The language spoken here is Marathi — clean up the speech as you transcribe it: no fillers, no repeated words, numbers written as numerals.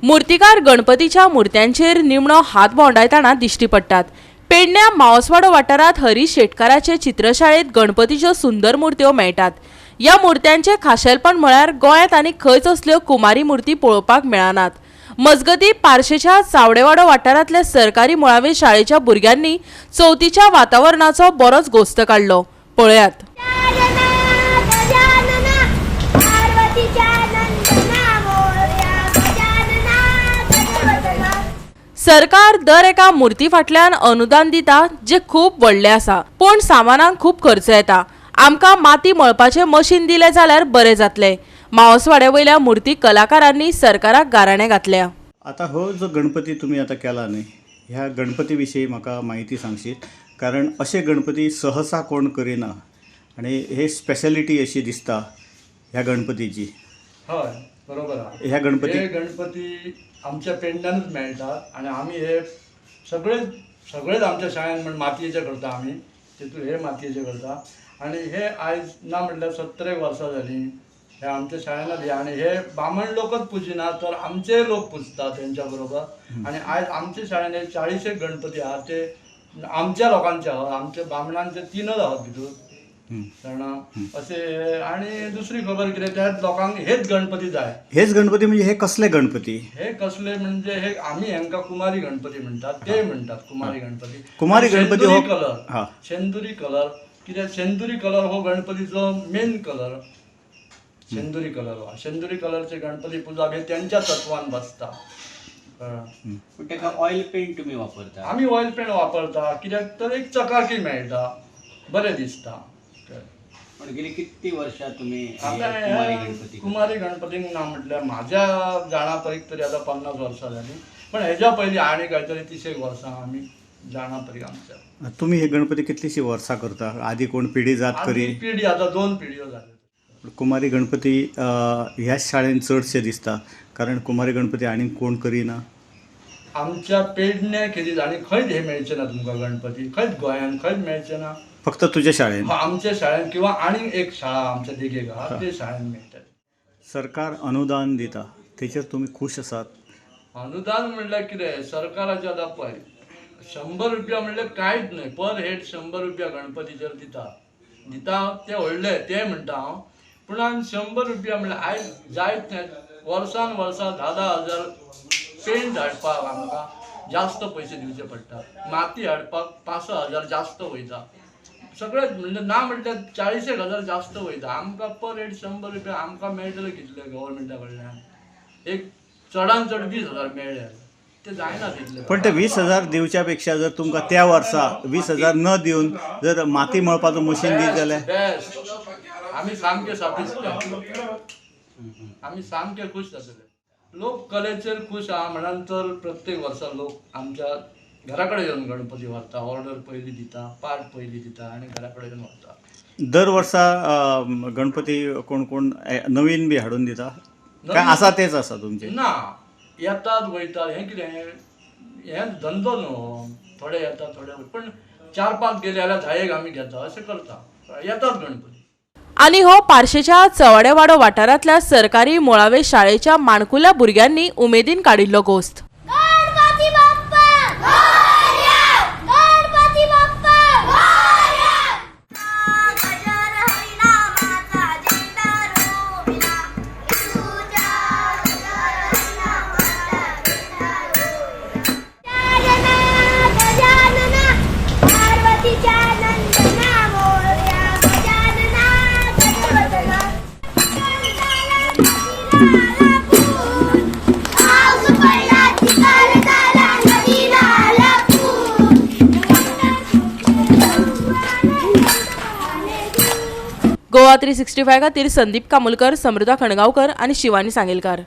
मूर्तिकार गणपतीच्या मूर्त्यांचेर निमणो हात भोंवडायतना दिश्टी पडटात। पेडण्या मावसवाडो वाठारात हरीश शेटकाराचे चित्रशाळेत गणपतीच्यो सुंदर मुर्त्यो मेळटात। या मुर्त्यांचे खाशेलपण म्हळ्यार गोंयांत आनी खंयच असल्यो कुमारी मुर्ती पळोवपाक मेळनात। मजगती पार्शेच्या चावडेवाडो वाठारांतल्या सरकारी मुळावे शाळेच्या भुरग्यांनी चवथीच्या वातावरणाचो बरोच घोस्त काडलो। पळयात। सरकार दर एका मुर्ती फाटल्यान अनुदान दिता जे खूप व्हडले आसा, पण सामानाक खूप खर्च येता। आमकां माती मळपाचे मशीन दिले जाल्यार बरे जातले। मावसवाड्या वयल्या मूर्ती कलाकारांनी सरकाराक गाराणें घातल्या। आता हो जो गणपती तुम्ही आता केला न्ही, ह्या गणपती विशयी म्हाका माहिती सांगशीत, कारण असे गणपती सहसा कोण करिना आणि हे स्पेशालिटी अशी दिसता ह्या गणपतीची। हय बरोबर आहा। ह्या गणपती गणपती आमच्या पेडण्यानूच मेळटात आणि आमी हे सगळेच आमच्या शाळेन म्हण मातयेचे करता। आमी तितून हे मातयेचे करता आणि हे आयज ना म्हटल्यार 70 वर्सां जालीं हे आमच्या शाळेनच हे। आणि हे बामण लोकच पुजिना तर आमचे लोक पुजतात तेंच्या बरोबर। आणि आयज आमच्या शाळेन 40 गणपती आहात ते आमच्या लोकांचे आहात, आमच्या बामणांचे 3च आहात भितर जाणा असे। आणि दुसरी खबर कितें, त्या लोकांक हेच गणपती जाय। हेच गणपती म्हणजे हे कसले गणपती? हे कसले म्हणजे हे आम्ही हांकां कुमारी गणपती म्हणटात, ते म्हणटात कुमारी गणपती। कुमारी गणपती हो कलर, शेंदुरी कलर, कित्याक शेंदुरी कलर हो गणपतीचो मेन कलर। शेंदुरी कलर हो, शेंदुरी कलरचे गणपती पुजप हे त्यांच्या तत्वान बसता। ऑइल पेंट तुम्ही वापरता? आम्ही ऑइल पेंट वापरता, कित्याक तर एक चकाकी मेळटा, बरें दिसता। पण गेली किती वर्षा तुम्ही कुमारी गणपतीक ना म्हटल्यार माझ्या जाणा परीक तरी आता 50 वर्सां जाली, पण हेज्या पयलीं आनी काहीतरी 30 वर्सां आमी जाणा परीक आमच्या। तुम्ही हे गणपती कितलीशी वर्सां करता? आधी कोण पिढी जात करी? पिढी आता 2 पिढयो जाल्यो। कुमारी गणपती ह्याच शाळेन चडशे दिसता, कारण कुमारी गणपती आनी कोण करिना। आमच्या पेडण्या खेरीज आनी खंयच हे मेळचे ना तुमकां गणपती, खंयच गोंयान खंयच मेळचे ना। फक्त तुझ्या शाळेन? आमच्या शाळेन किंवा आनी एक शाळा आमच्या देगेक आहा ते शाळेन मेळटात। सरकार अनुदान दिता, तेचेर तुम्ही खुश आसात? अनुदान म्हणल्यार कितें, सरकाराचे आतां पळय 100 रुपया म्हणल्यार कांयच न्हय, पर हेड 100 रुपया गणपतीचेर दिता ते व्हडले ते म्हणटा हांव। पूण 100 रुपया म्हणल्यार आयज जायत न्हय, वर्सान वर्सा 10-10 हजार पेंट हाडपाक आमकां जास्त पयशे दिवचे पडटात। माती हाडपाक 5-6 हजार जास्त वयता, सगळेच म्हणजे ना म्हटल्यार 40 हजार जास्त वयता। आमकां पर हेड 100 रुपया आमकां मेळटले कितले गव्हर्मेंटा कडल्यान? एक चडान चड 20 हजार मेळ्ळे, ते जायना तितले। पण ते 20 हजार दिवच्या पेक्षा जर तुमकां त्या वर्सा 20 हजार न दिवन जर माती मळपाचो मशीन दित जाल्यार बेस्ट, आमी सामके सापिस्ते, आमी सामके खुश जातले। लोक कलेचेर खुश आहा म्हणून तर प्रत्येक वर्सा लोक आमच्या घरा कडेन येवन गणपती व्हरता, ऑर्डर पयली दिता, पाट पयली दिता आणि घरा कडेन येवन व्हरता। दर वर्सा गणपती कोण कोण नवीन बी हाडून दिता काय आसा तेच आसा तुमचे? ना, येतात वयतात, हे कितें हे धंदो न्हू, थोडे येतात थोडे पण 4-5 गेले जाल्यार धायेक आमी घेता, अशें करता, येतात गणपती। आणि हो पार्शेच्या चवडेवाडो वाठारांतल्या सरकारी मुळावे शाळेच्या माणकुल्या भुरग्यांनी उमेदीन काडिल्लो घोस्त। गोवा 365 खातीर संदीप कामुलकर, समृद्धा खणगांवकर आणि शिवानी सांगेलकार।